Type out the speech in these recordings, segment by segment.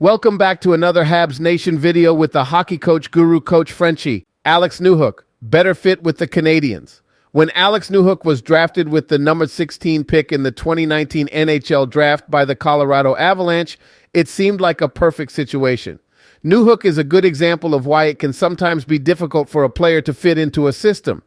Welcome back to another Habs Nation video with the hockey coach guru, Coach Frenchy. Alex Newhook, better fit with the Canadiens. When Alex Newhook was drafted with the number 16 pick in the 2019 NHL draft by the Colorado Avalanche, it seemed like a perfect situation. Newhook is a good example of why it can sometimes be difficult for a player to fit into a system.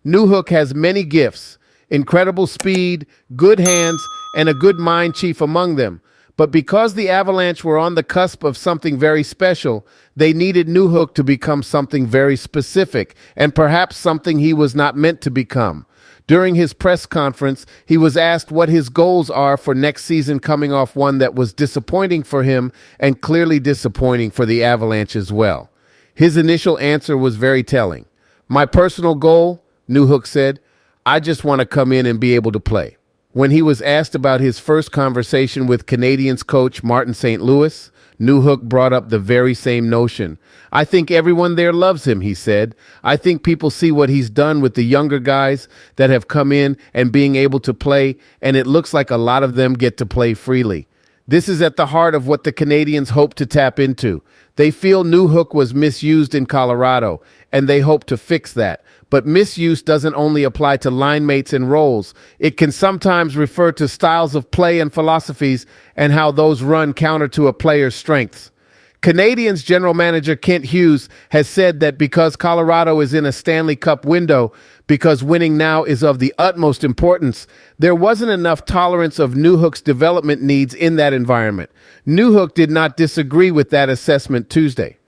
Newhook has many gifts, incredible speed, good hands, and a good mind chief among them. But because the Avalanche were on the cusp of something very special, they needed Newhook to become something very specific, and perhaps something he was not meant to become. During his press conference, he was asked what his goals are for next season, coming off one that was disappointing for him and clearly disappointing for the Avalanche as well. His initial answer was very telling. "My personal goal," Newhook said, "I just want to come in and be able to play." When he was asked about his first conversation with Canadiens coach Martin St. Louis, Newhook brought up the very same notion. "I think everyone there loves him," he said. "I think people see what he's done with the younger guys that have come in and being able to play, and it looks like a lot of them get to play freely." This is at the heart of what the Canadiens hope to tap into. They feel Newhook was misused in Colorado, and they hope to fix that. But misuse doesn't only apply to line mates and roles. It can sometimes refer to styles of play and philosophies and how those run counter to a player's strengths. Canadiens general manager Kent Hughes has said that because Colorado is in a Stanley Cup window, because winning now is of the utmost importance, there wasn't enough tolerance of Newhook's development needs in that environment. Newhook did not disagree with that assessment Tuesday.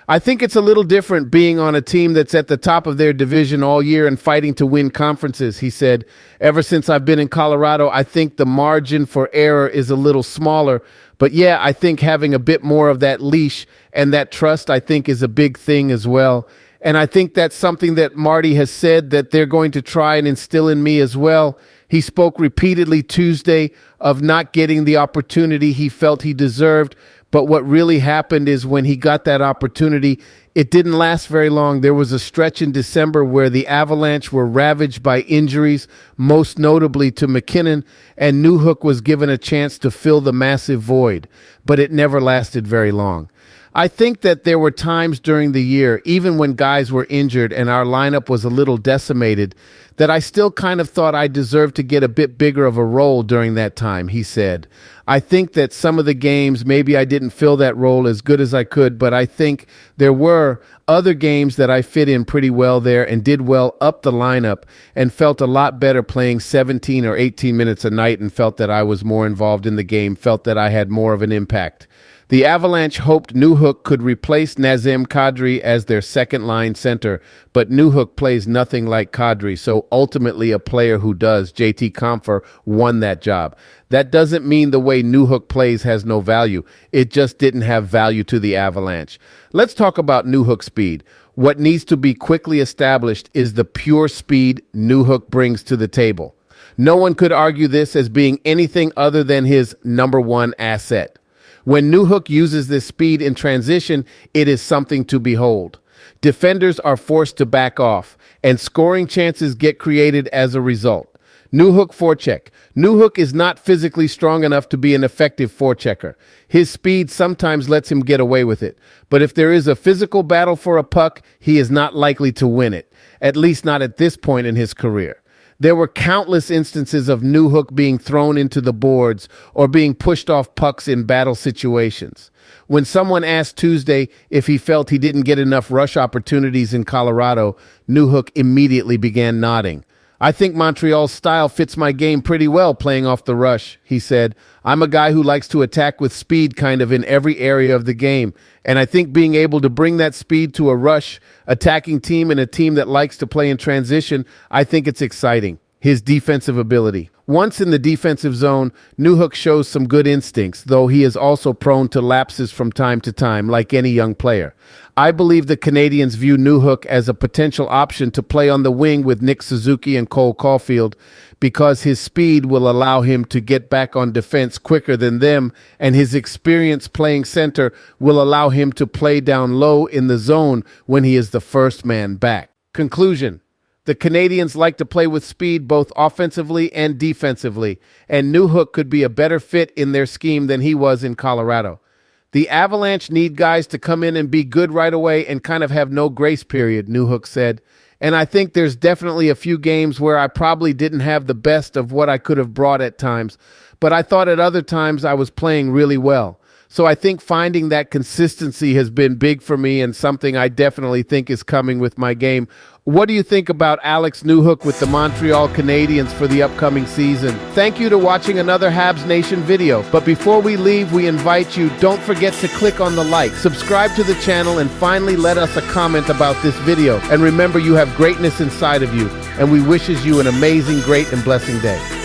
"I think it's a little different being on a team that's at the top of their division all year and fighting to win conferences," he said. "Ever since I've been in Colorado, I think the margin for error is a little smaller. But yeah, I think having a bit more of that leash and that trust, I think, is a big thing as well. And I think that's something that Marty has said that they're going to try and instill in me as well." He spoke repeatedly Tuesday of not getting the opportunity he felt he deserved. But what really happened is when he got that opportunity, it didn't last very long. There was a stretch in December where the Avalanche were ravaged by injuries, most notably to McKinnon, and Newhook was given a chance to fill the massive void. But it never lasted very long. I think that there were times during the year, even when guys were injured and our lineup was a little decimated, that I still kind of thought I deserved to get a bit bigger of a role during that time, he said. "I think that some of the games, maybe I didn't fill that role as good as I could, but I think there were other games that I fit in pretty well there and did well up the lineup and felt a lot better playing 17 or 18 minutes a night and felt that I was more involved in the game, felt that I had more of an impact." The Avalanche hoped Newhook could replace Nazem Kadri as their second-line center, but Newhook plays nothing like Kadri, so ultimately a player who does, JT Compher, won that job. That doesn't mean the way Newhook plays has no value. It just didn't have value to the Avalanche. Let's talk about Newhook's speed. What needs to be quickly established is the pure speed Newhook brings to the table. No one could argue this as being anything other than his number one asset. When Newhook uses this speed in transition, it is something to behold. Defenders are forced to back off, and scoring chances get created as a result. Newhook forecheck. Newhook is not physically strong enough to be an effective forechecker. His speed sometimes lets him get away with it. But if there is a physical battle for a puck, he is not likely to win it, at least not at this point in his career. There were countless instances of Newhook being thrown into the boards or being pushed off pucks in battle situations. When someone asked Tuesday if he felt he didn't get enough rush opportunities in Colorado, Newhook immediately began nodding. "I think Montreal's style fits my game pretty well playing off the rush," he said. "I'm a guy who likes to attack with speed kind of in every area of the game, and I think being able to bring that speed to a rush attacking team and a team that likes to play in transition, I think it's exciting." His defensive ability. Once in the defensive zone, Newhook shows some good instincts, though he is also prone to lapses from time to time, like any young player. I believe the Canadiens view Newhook as a potential option to play on the wing with Nick Suzuki and Cole Caulfield because his speed will allow him to get back on defense quicker than them, and his experience playing center will allow him to play down low in the zone when he is the first man back. Conclusion. The Canadiens like to play with speed both offensively and defensively, and Newhook could be a better fit in their scheme than he was in Colorado. The Avalanche need guys to come in and be good right away and kind of have no grace period, Newhook said. And I think there's definitely a few games where I probably didn't have the best of what I could have brought at times, but I thought at other times I was playing really well. So I think finding that consistency has been big for me and something I definitely think is coming with my game. What do you think about Alex Newhook with the Montreal Canadiens for the upcoming season? Thank you to watching another Habs Nation video. But before we leave, we invite you, don't forget to click on the like, subscribe to the channel, and finally let us a comment about this video. And remember, you have greatness inside of you, and we wishes you an amazing, great, and blessing day.